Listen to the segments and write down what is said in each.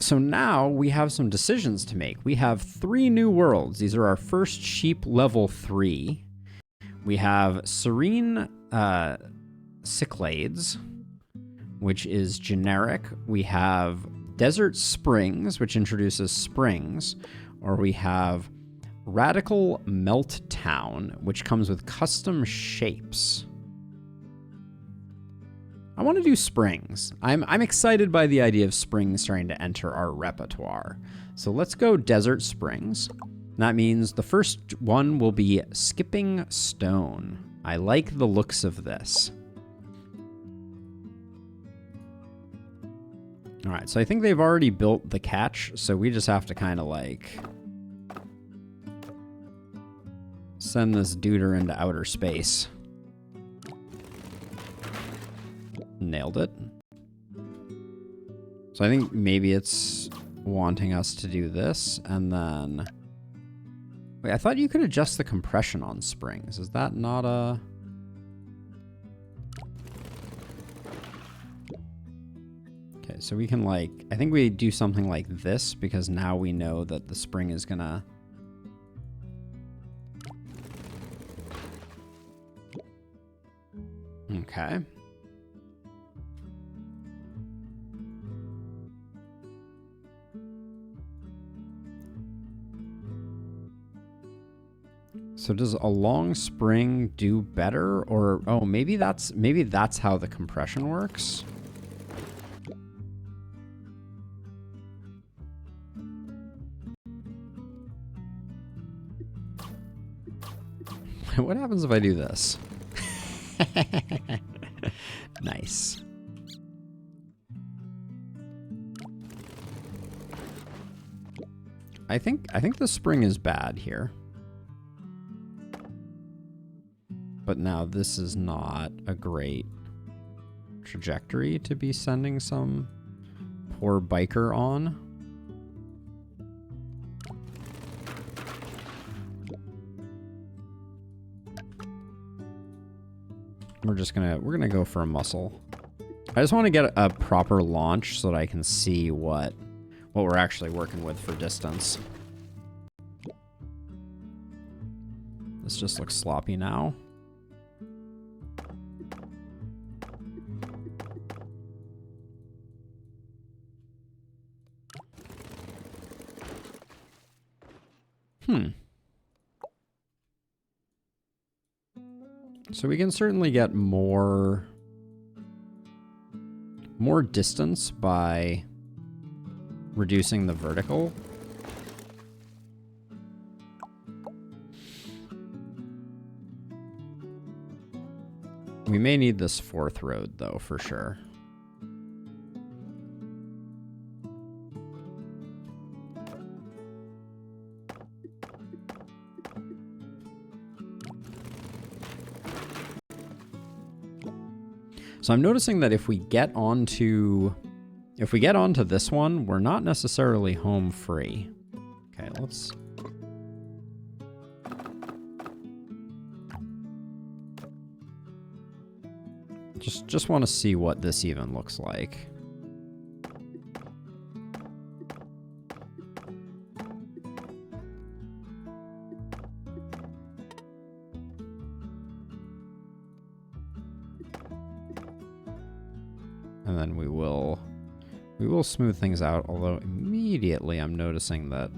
So now we have some decisions to make. We have 3 new worlds. These are our first sheep level 3. We have Serene Cyclades, which is generic. We have Desert Springs, which introduces springs. Or we have Radical Melt Town, which comes with custom shapes. I want to do springs. I'm excited by the idea of springs starting to enter our repertoire. So let's go Desert Springs. That means the first one will be Skipping Stone. I like the looks of this. All right, so I think they've already built the catch, so we just have to kind of like send this duder into outer space. Nailed it. So I think maybe it's wanting us to do this, and then... Wait, I thought you could adjust the compression on springs. Is that not a... Okay, so we can like... I think we do something like this, because now we know that the spring is gonna... Okay. So does a long spring do better, or oh, maybe that's how the compression works. What happens if I do this? Nice. I think the spring is bad here. But now this is not a great trajectory to be sending some poor biker on. We're gonna go for a muscle. I just want to get a proper launch so that I can see what we're actually working with for distance. This just looks sloppy now. So we can certainly get more distance by reducing the vertical. We may need this 4th road though, for sure. So I'm noticing that if we get onto this one, we're not necessarily home free. Okay, let's... Just want to see what this even looks like. And then we will smooth things out, although immediately I'm noticing that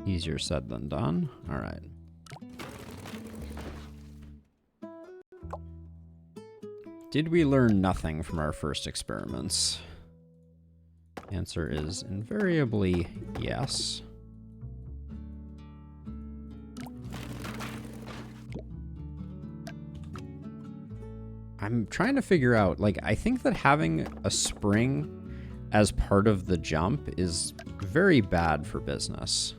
easier said than done. All right. Did we learn nothing from our first experiments? Answer is invariably yes. I'm trying to figure out, like, I think that having a spring as part of the jump is very bad for business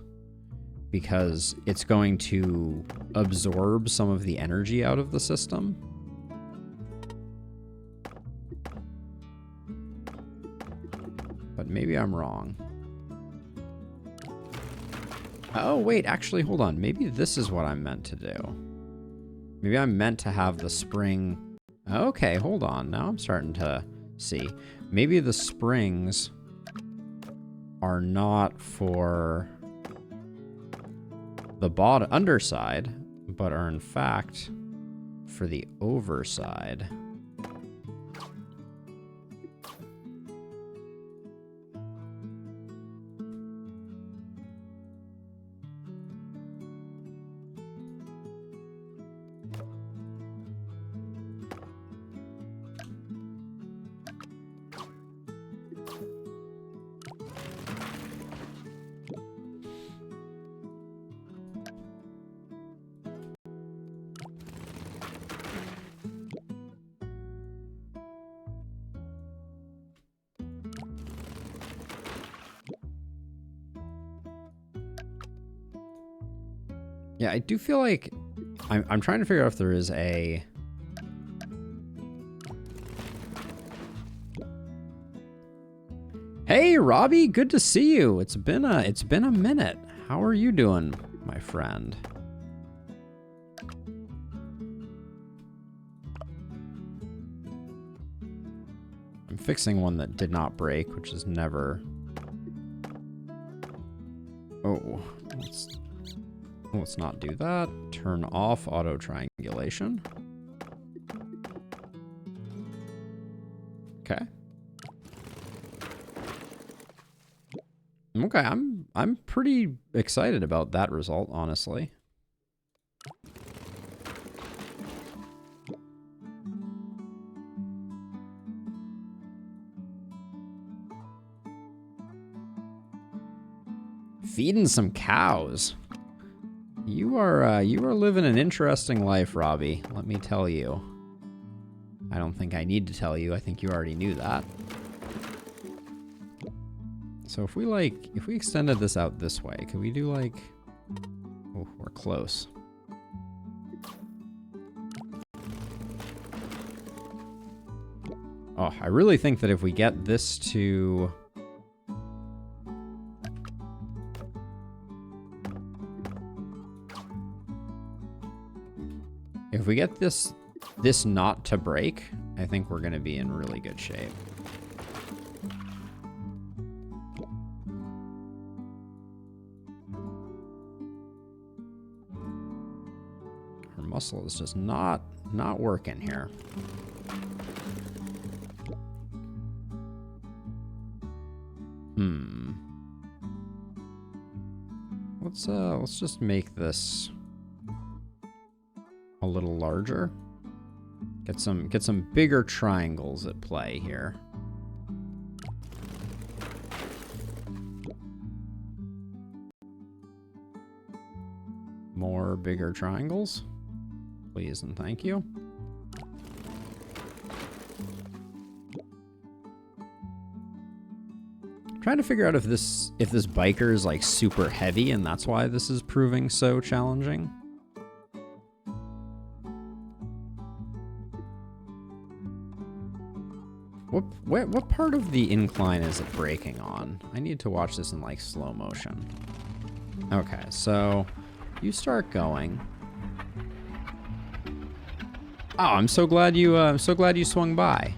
because it's going to absorb some of the energy out of the system. But maybe I'm wrong. Oh, wait, actually, hold on. Maybe this is what I'm meant to do. Maybe I'm meant to have the spring... Okay, hold on. Now I'm starting to see. Maybe the springs are not for the underside, but are in fact for the overside. Yeah, I do feel like I'm trying to figure out if there is a... Hey, Robbie, good to see you. It's been a minute. How are you doing, my friend? I'm fixing one that did not break, which is never... Oh, let's not do that. Turn off auto triangulation. Okay. Okay, I'm pretty excited about that result, honestly. Feeding some cows. You are living an interesting life, Robbie. Let me tell you. I don't think I need to tell you. I think you already knew that. So if we extended this out this way, could we do like... Oh, we're close. Oh, I really think that if we get this to... If we get this not to break, I think we're going to be in really good shape. Her muscle is just not working here. Let's just make this a little larger. Get some bigger triangles at play here. More bigger triangles, please and thank you. Trying to figure out if this biker is like super heavy and that's why this is proving so challenging. What part of the incline is it braking on? I need to watch this in like slow motion. Okay, so you start going. Oh, I'm so glad you swung by.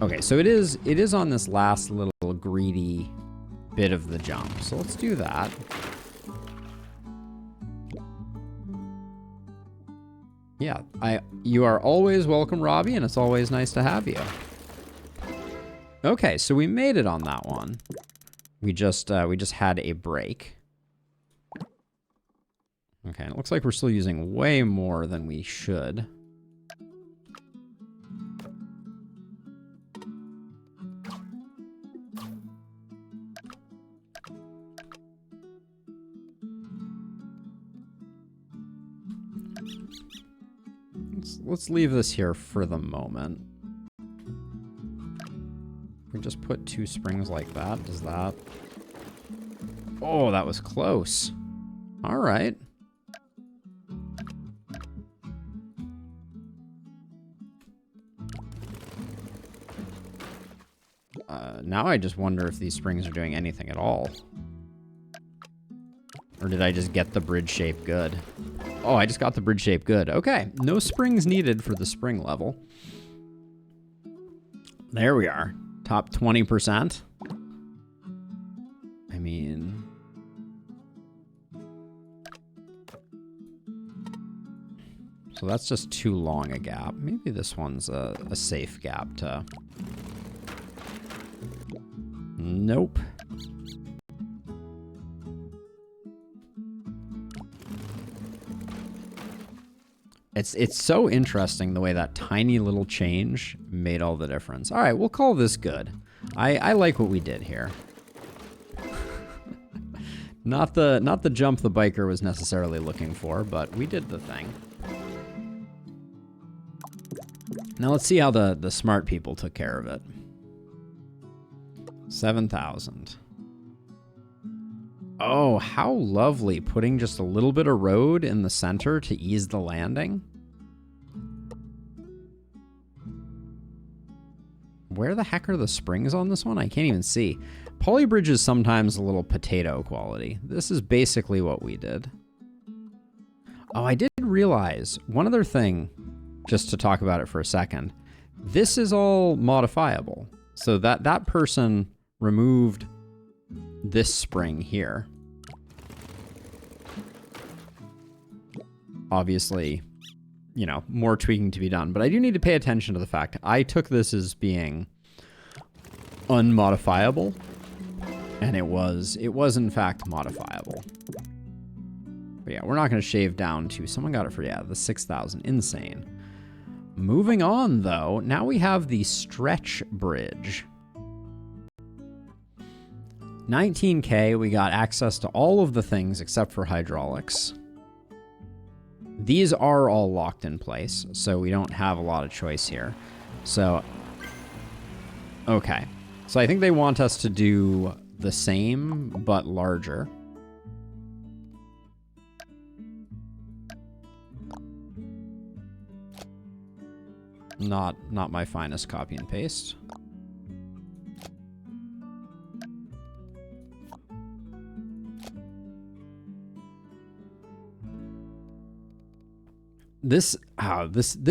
Okay, so it is on this last little greedy bit of the jump. So let's do that. Yeah, you are always welcome, Robbie, and it's always nice to have you. Okay, so we made it on that one. We just had a break. Okay, it looks like we're still using way more than we should. Let's leave this here for the moment. We just put 2 springs like that. Does that... Oh, that was close. All right. Now I just wonder if these springs are doing anything at all. Or did I just get the bridge shape good? Oh, I just got the bridge shape good. Okay, no springs needed for the spring level. There we are. Top 20%. mean... So that's just too long a gap. Maybe this one's a safe gap to... Nope. It's so interesting the way that tiny little change made all the difference. All right, we'll call this good. I like what we did here. Not the jump the biker was necessarily looking for, but we did the thing. Now let's see how the smart people took care of it. 7,000. Oh, how lovely, putting just a little bit of road in the center to ease the landing. Where the heck are the springs on this one? I can't even see. Polybridge is sometimes a little potato quality. This is basically what we did. Oh, I did realize one other thing, just to talk about it for a second. This is all modifiable. So that person removed this spring here. Obviously, you know, more tweaking to be done, but I do need to pay attention to the fact I took this as being unmodifiable, and it was in fact modifiable. But yeah, we're not going to shave down to, someone got it for, yeah, the 6,000, insane. Moving on though, now we have the stretch bridge. 19K, we got access to all of the things except for hydraulics. These are all locked in place, so we don't have a lot of choice here. So, okay. So I think they want us to do the same, but larger. Not my finest copy and paste. This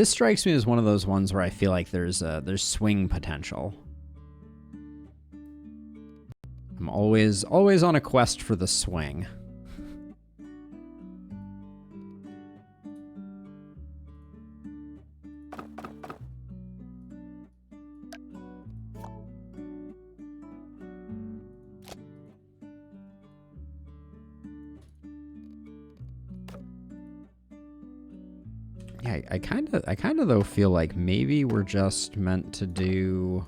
strikes me as one of those ones where I feel like there's swing potential. I'm always on a quest for the swing. Yeah, I kind of though feel like maybe we're just meant to do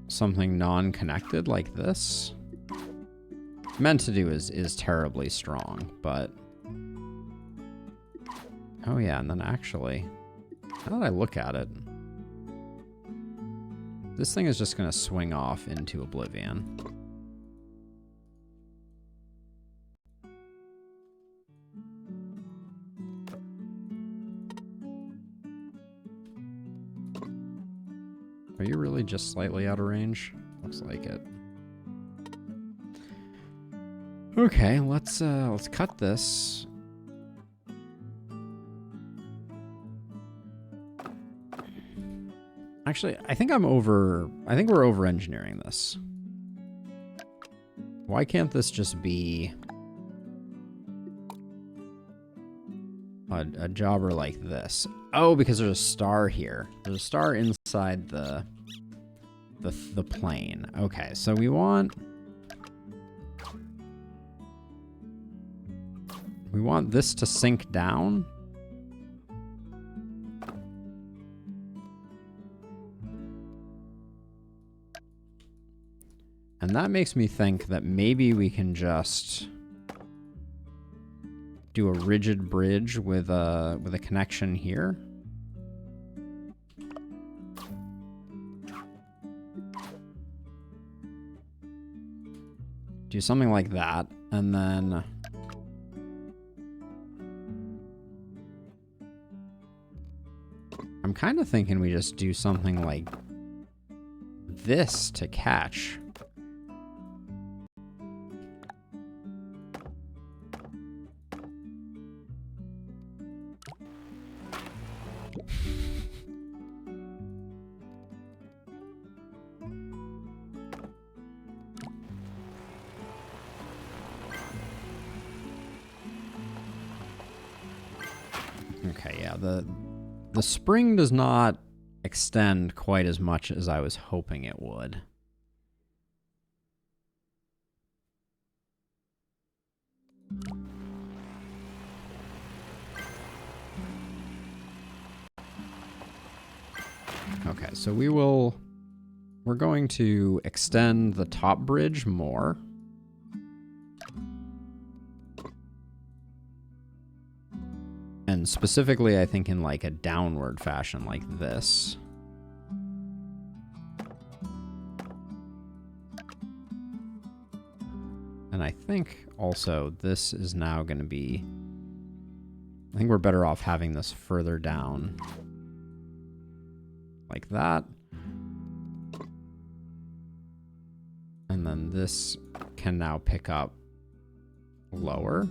something non-connected like this. Meant to do is terribly strong, but oh yeah, and then actually, now that I look at it, this thing is just gonna swing off into oblivion. Are you really just slightly out of range? Looks like it. Okay, let's cut this. Actually, I think we're over engineering this. Why can't this just be a jobber like this? Oh, because there's a star here. There's a star inside the plane. Okay, so we want this to sink down. And that makes me think that maybe we can just do a rigid bridge with a connection here. Do something like that, and then I'm kind of thinking we just do something like this to catch. Okay, yeah, the spring does not extend quite as much as I was hoping it would. Okay, so we're going to extend the top bridge more. And specifically, I think in like a downward fashion like this. And I think also this is now going to be... I think we're better off having this further down. Like that. And then this can now pick up lower.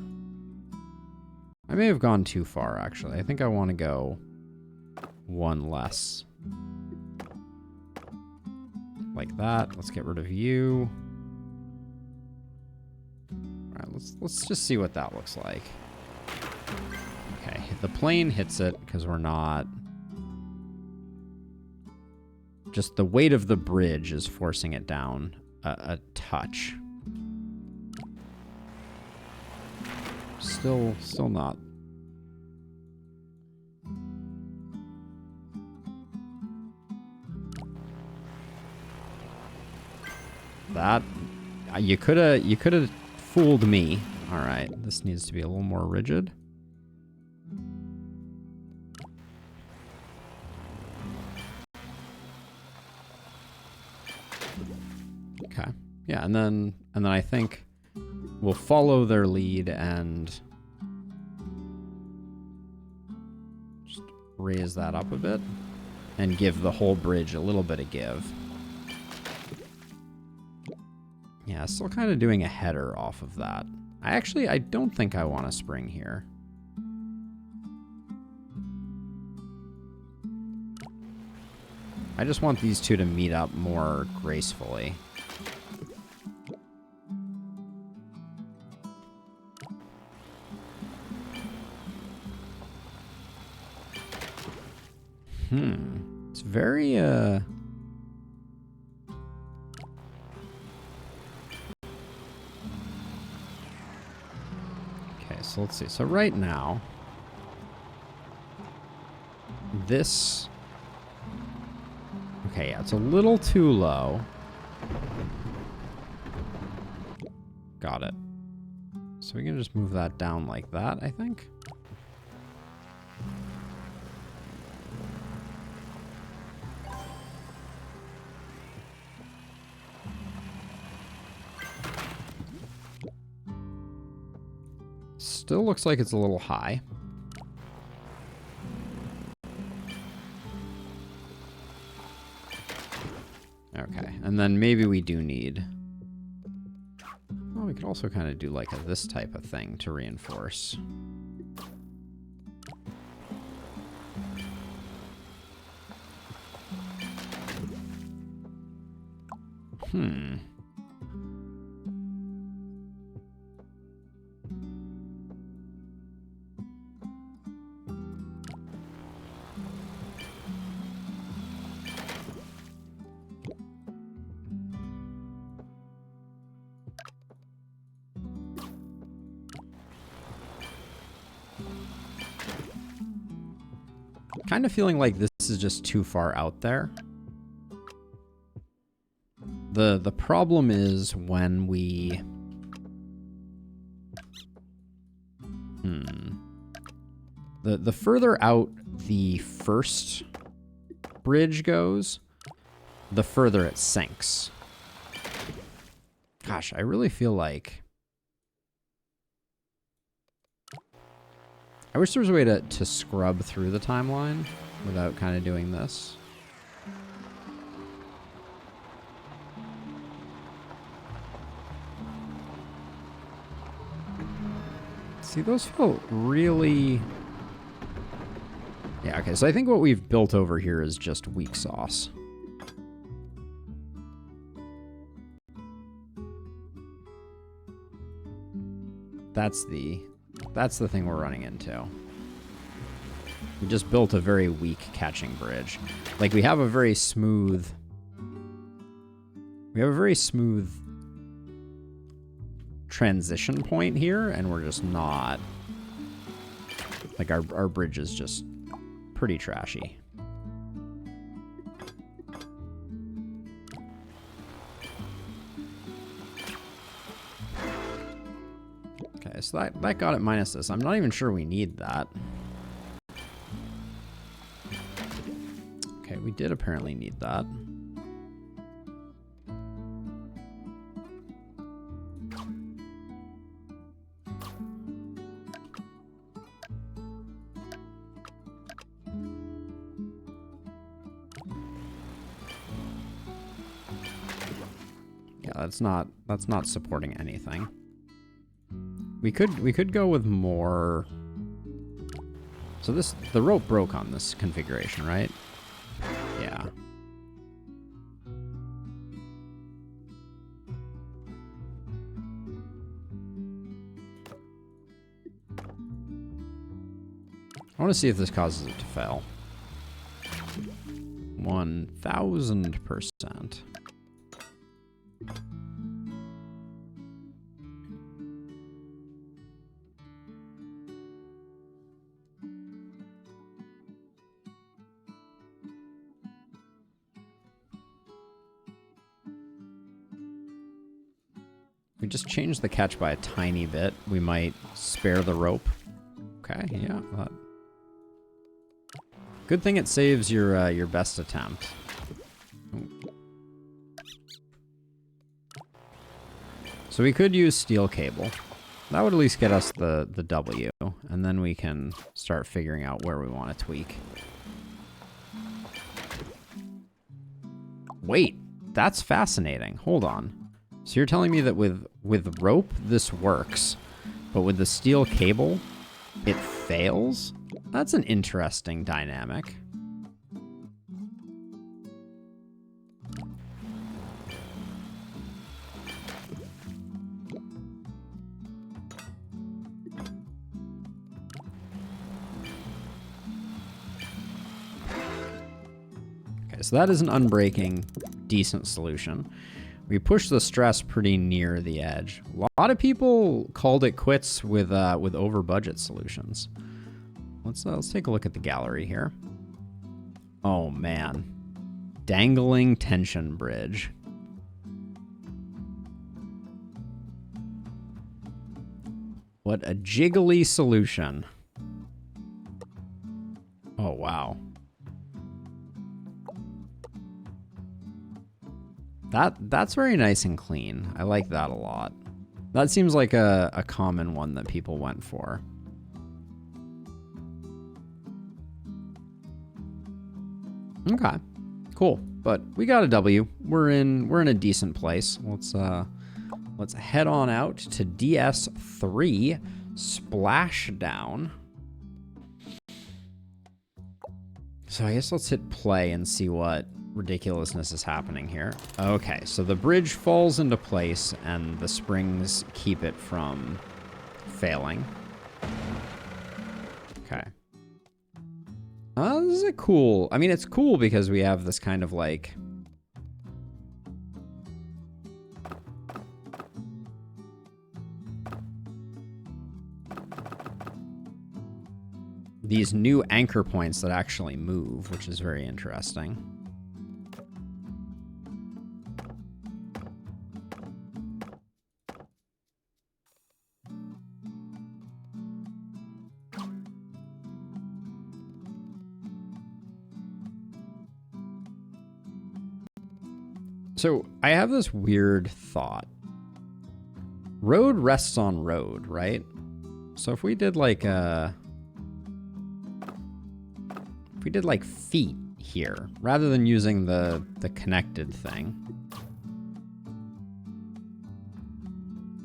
I may have gone too far, actually. I think I want to go one less. Like that. Let's get rid of you. All right, let's just see what that looks like. Okay, the plane hits it because we're not... Just the weight of the bridge is forcing it down a touch. Still not. That you could have fooled me. All right, this needs to be a little more rigid. Okay. Yeah, and then I think we'll follow their lead and just raise that up a bit and give the whole bridge a little bit of give. Yeah, still kind of doing a header off of that. I don't think I want a spring here. I just want these two to meet up more gracefully. It's very, Okay, so let's see. So right now, this... Okay, yeah, it's a little too low. Got it. So we can just move that down like that, I think. Still looks like it's a little high. Okay, and then maybe we do need... Well, we could also kind of do like this type of thing to reinforce. Kind of feeling like this is just too far out there. The problem is when we... The further out the first bridge goes, the further it sinks. Gosh, I really feel like... I wish there was a way to scrub through the timeline without kind of doing this. See, those feel really... Yeah, okay, so I think what we've built over here is just weak sauce. That's the thing we're running into. We just built a very weak catching bridge. Like, we have a very smooth... We have a very smooth transition point here, and we're just not... Like, our bridge is just pretty trashy. Okay, so that got it minus this. I'm not even sure we need that. Okay, we did apparently need that. Yeah, that's not supporting anything. We could go with more. So the rope broke on this configuration, right? Yeah. I want to see if this causes it to fail. 1000%. We just changed the catch by a tiny bit. We might spare the rope. Okay, yeah. Good thing it saves your best attempt. So we could use steel cable. That would at least get us the W, and then we can start figuring out where we want to tweak. Wait, that's fascinating. Hold on. So you're telling me that with rope, this works, but with the steel cable, it fails? That's an interesting dynamic. Okay, so that is an unbreaking, decent solution. We pushed the stress pretty near the edge. A lot of people called it quits with over budget solutions. Let's take a look at the gallery here. Oh man, dangling tension bridge. What a jiggly solution. Oh wow. That's very nice and clean. I like that a lot. That seems like a common one that people went for. Okay, cool. But we got a W. We're in a decent place. Let's head on out to DS3 Splashdown. So I guess let's hit play and see what ridiculousness is happening here. Okay, so the bridge falls into place and the springs keep it from failing. Okay. This is a cool... I mean, it's cool because we have this kind of like... these new anchor points that actually move, which is very interesting. So I have this weird thought. Road rests on road, right? So if we did like feet here, rather than using the connected thing,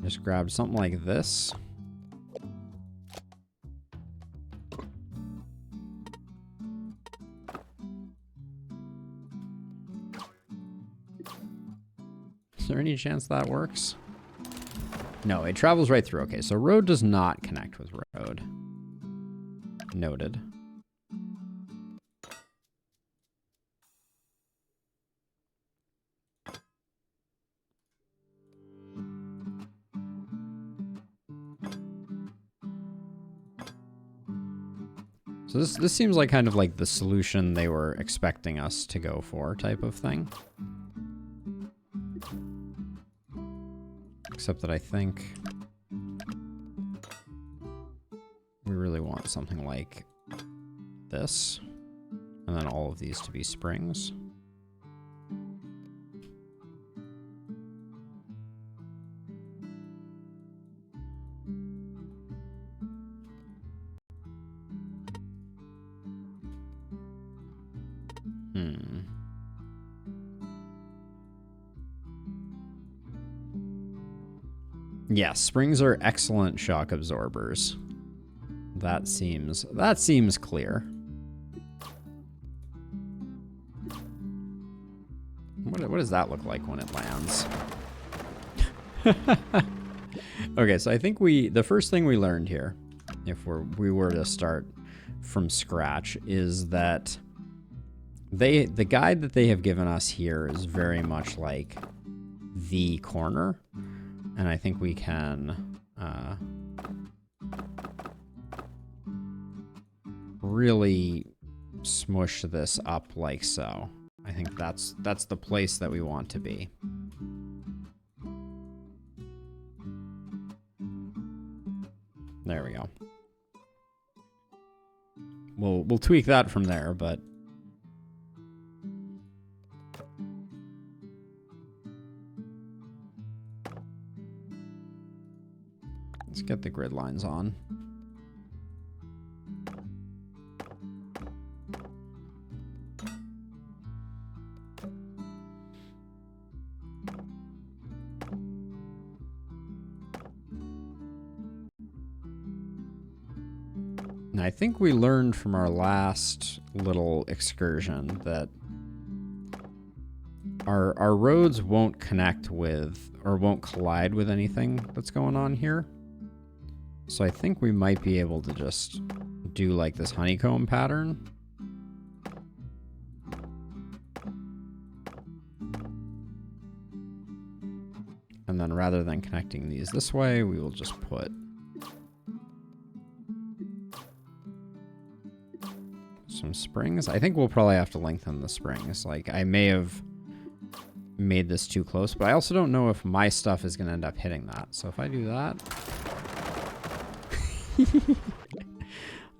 just grab something like this. Is there any chance that works? No, it travels right through. Okay, so road does not connect with road. Noted. So this seems like kind of like the solution they were expecting us to go for type of thing. Except that I think we really want something like this. And then all of these to be springs. Yeah, springs are excellent shock absorbers. That seems clear. What does that look like when it lands? Okay, so I think the first thing we learned here, if we were to start from scratch, is that the guide that they have given us here is very much like the corner. And I think we can really smush this up like so. I think that's the place that we want to be. There we go. We'll tweak that from there, but let's get the grid lines on. And I think we learned from our last little excursion that our roads won't connect with, or won't collide with anything that's going on here. So I think we might be able to just do like this honeycomb pattern. And then rather than connecting these this way, we will just put some springs. I think we'll probably have to lengthen the springs. Like, I may have made this too close, but I also don't know if my stuff is going to end up hitting that. So if I do that...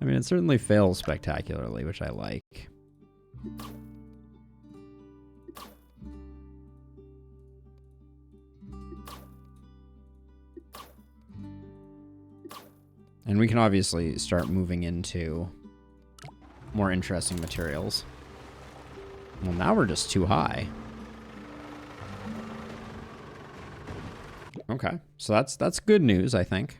I mean, it certainly fails spectacularly, which I like. And we can obviously start moving into more interesting materials. Well, now we're just too high. Okay, so that's good news, I think.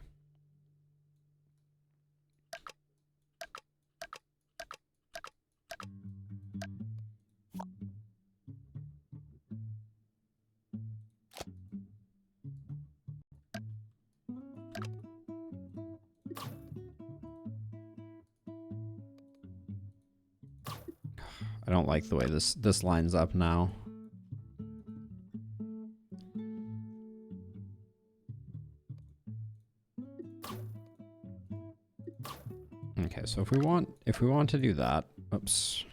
I don't like the way this lines up now. Okay, so if we want to do that, oops.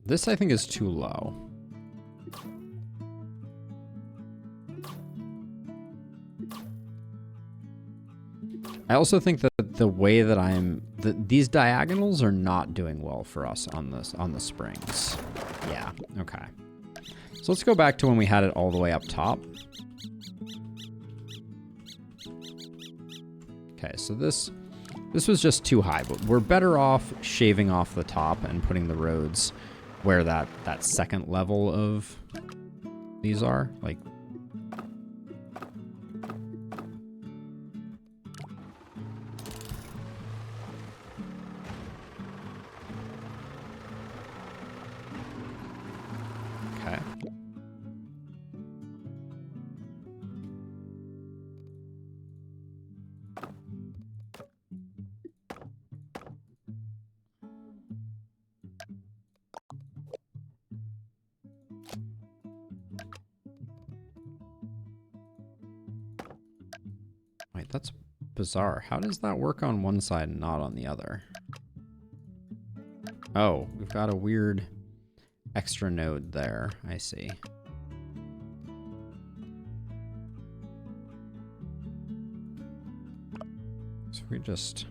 This I think is too low. I also think that the way that these diagonals are not doing well for us on the springs. Yeah, okay. So let's go back to when we had it all the way up top. Okay, so this was just too high, but we're better off shaving off the top and putting the roads where that second level of these are. Like, okay. Wait, that's bizarre. How does that work on one side and not on the other? Oh, we've got a weird extra node there. I see. So we just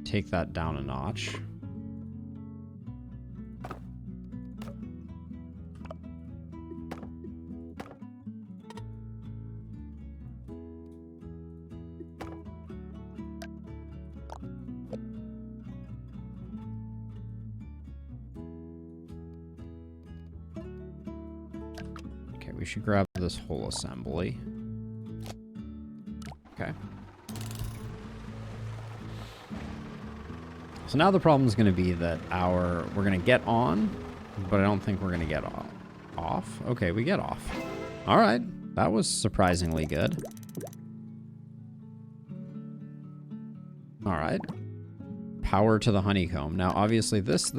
take that down a notch. Okay, we should grab this whole assembly. Okay. So now the problem is going to be that we're going to get on, but I don't think we're going to get off. Okay, we get off. All right, that was surprisingly good. All right. Power to the honeycomb. Now, obviously, this.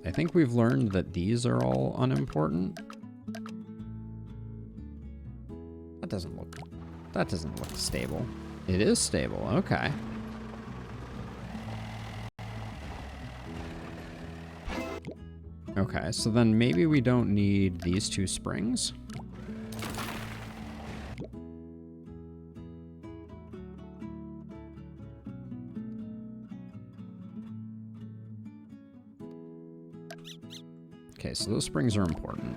I think we've learned that these are all unimportant. That doesn't look stable. It is stable. Okay. Okay, so then maybe we don't need these two springs. Okay, so those springs are important.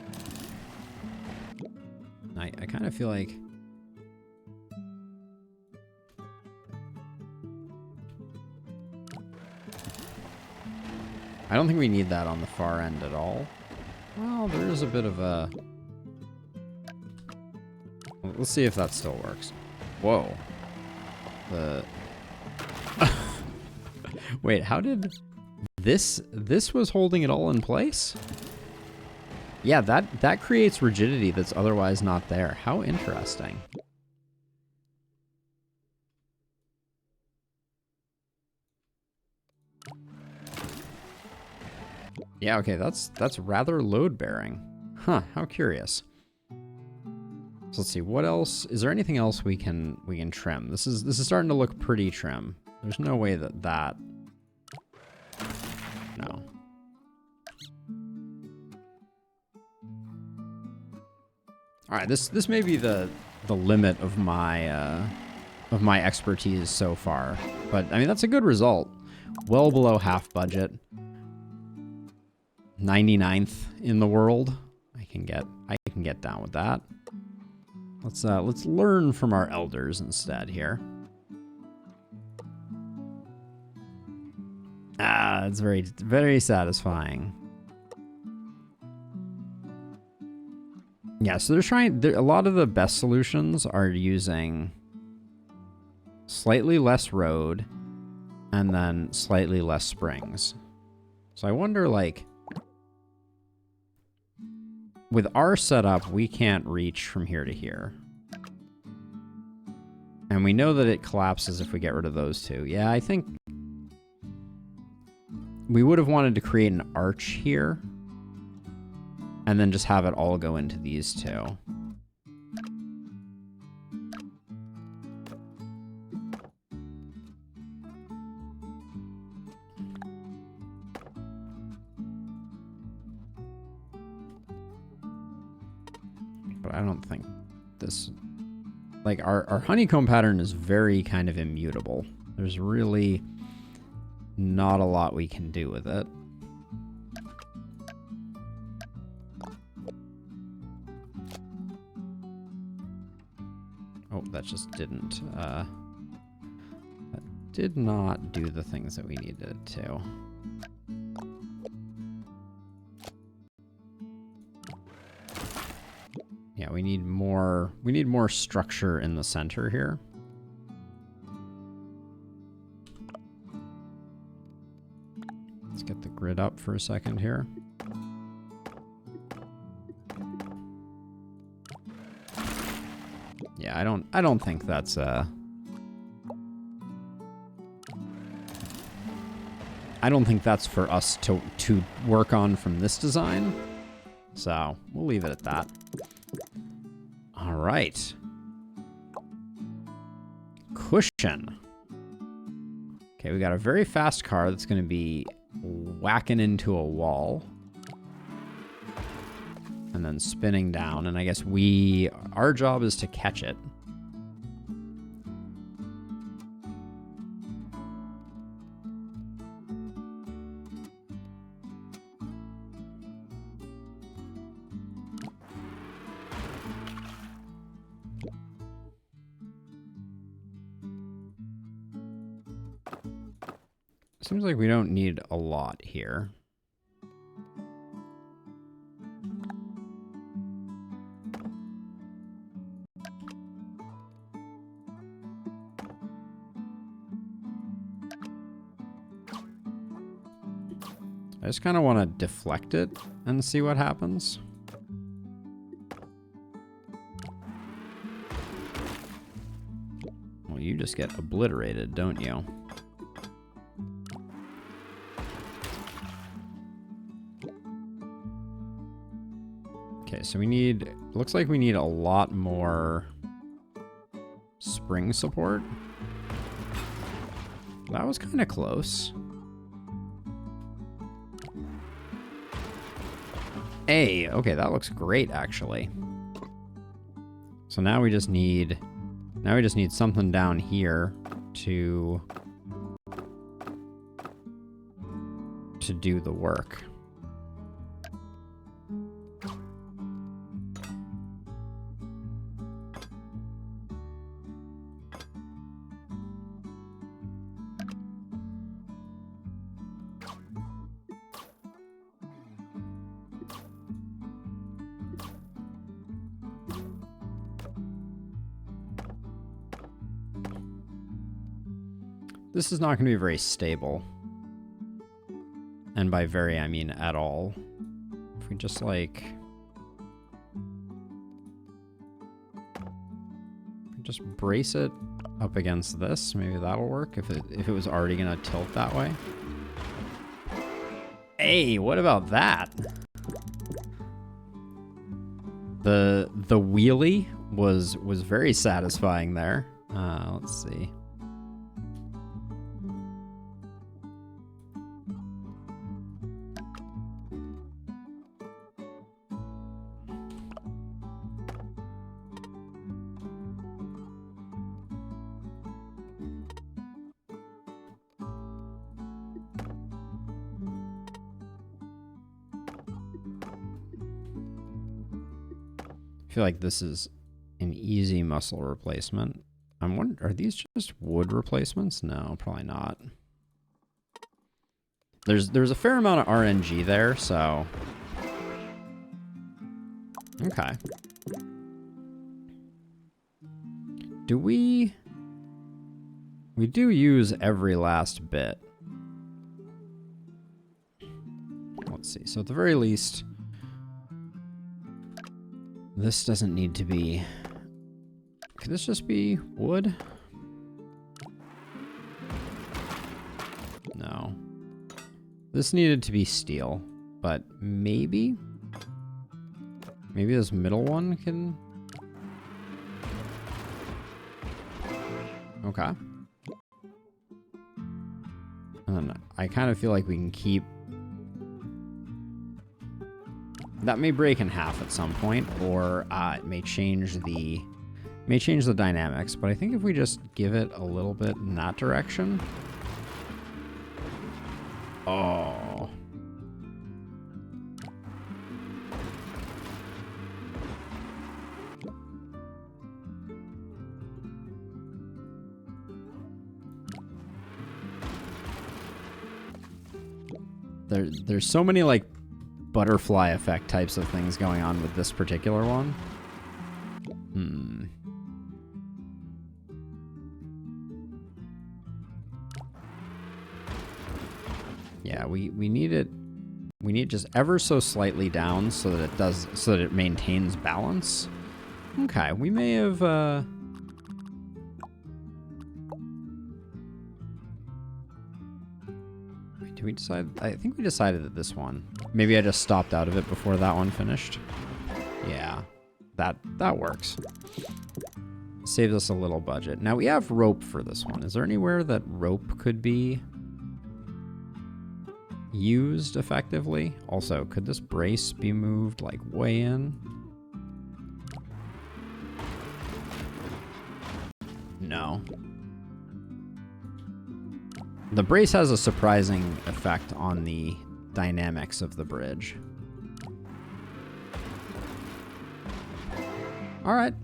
I kind of feel like... I don't think we need that on the far end at all. Well, there is a bit of a... Let's see if that still works. Whoa. Wait, how did... This was holding it all in place? Yeah, that creates rigidity that's otherwise not there. How interesting. Yeah, okay, that's rather load-bearing. Huh, how curious. So let's see, what else? Is there anything else we can trim? This is starting to look pretty trim. There's no way that... No. All right, this may be the limit of my expertise so far, but I mean that's a good result. Well below half budget. 99th in the world. I can get down with that. Let's learn from our elders instead here. Ah, it's very, very satisfying. Yeah, so a lot of the best solutions are using slightly less road and then slightly less springs. So I wonder, like, with our setup, we can't reach from here to here. And we know that it collapses if we get rid of those two. Yeah, I think we would have wanted to create an arch here and then just have it all go into these two. But I don't think this... Like, our honeycomb pattern is very kind of immutable. There's really not a lot we can do with it. Oh, that just didn't, that did not do the things that we needed it to. Yeah, we need more structure in the center here. Let's get the grid up for a second here. Yeah, I don't think that's I don't think that's for us to work on from this design. So, we'll leave it at that. All right. cushion. Okay, we got a very fast car that's going to be whacking into a wall. And then spinning down. And I guess our job is to catch it. Seems like we don't need a lot here. I just kind of want to deflect it and see what happens. Well, you just get obliterated, don't you? Okay, so looks like we need a lot more spring support. That was kind of close. Hey, okay, that looks great, actually. So now we just need something down here to do the work. This is not going to be very stable. And by very, I mean at all. If we just just brace it up against this, maybe that'll work if it was already going to tilt that way. Hey, what about that? The wheelie was very satisfying there. Let's see. I feel like this is an easy muscle replacement. I'm wondering, are these just wood replacements? No, probably not. There's a fair amount of RNG there, so okay. We do use every last bit. Let's see. So at the very least, this doesn't need to be... Could this just be wood? No. This needed to be steel, but maybe this middle one can... Okay. And then I kind of feel like we can keep... That may break in half at some point, or it may change the dynamics. But I think if we just give it a little bit in that direction. Oh. There's so many like butterfly effect types of things going on with this particular one. Yeah, we need it. We need just ever so slightly down so that it maintains balance. Okay, we may have did we decide? I think we decided that this one. Maybe I just stopped out of it before that one finished. Yeah, that works. saves us a little budget. Now we have rope for this one. Is there anywhere that rope could be used effectively? Also, could this brace be moved like way in? No. The brace has a surprising effect on the dynamics of the bridge. All right.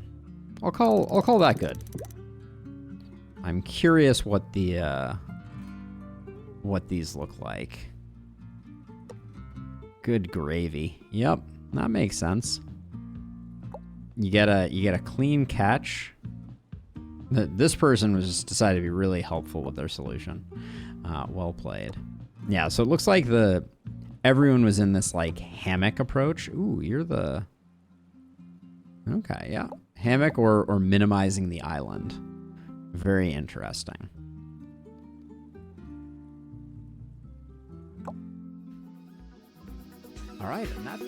I'll call that good. I'm curious what the what these look like. Good gravy. Yep, that makes sense. You get a clean catch. This person was just decided to be really helpful with their solution. Well played. Yeah, so it looks like everyone was in this like hammock approach. Ooh, you're the... Okay, yeah. Hammock or minimizing the island. Very interesting. All right, and that...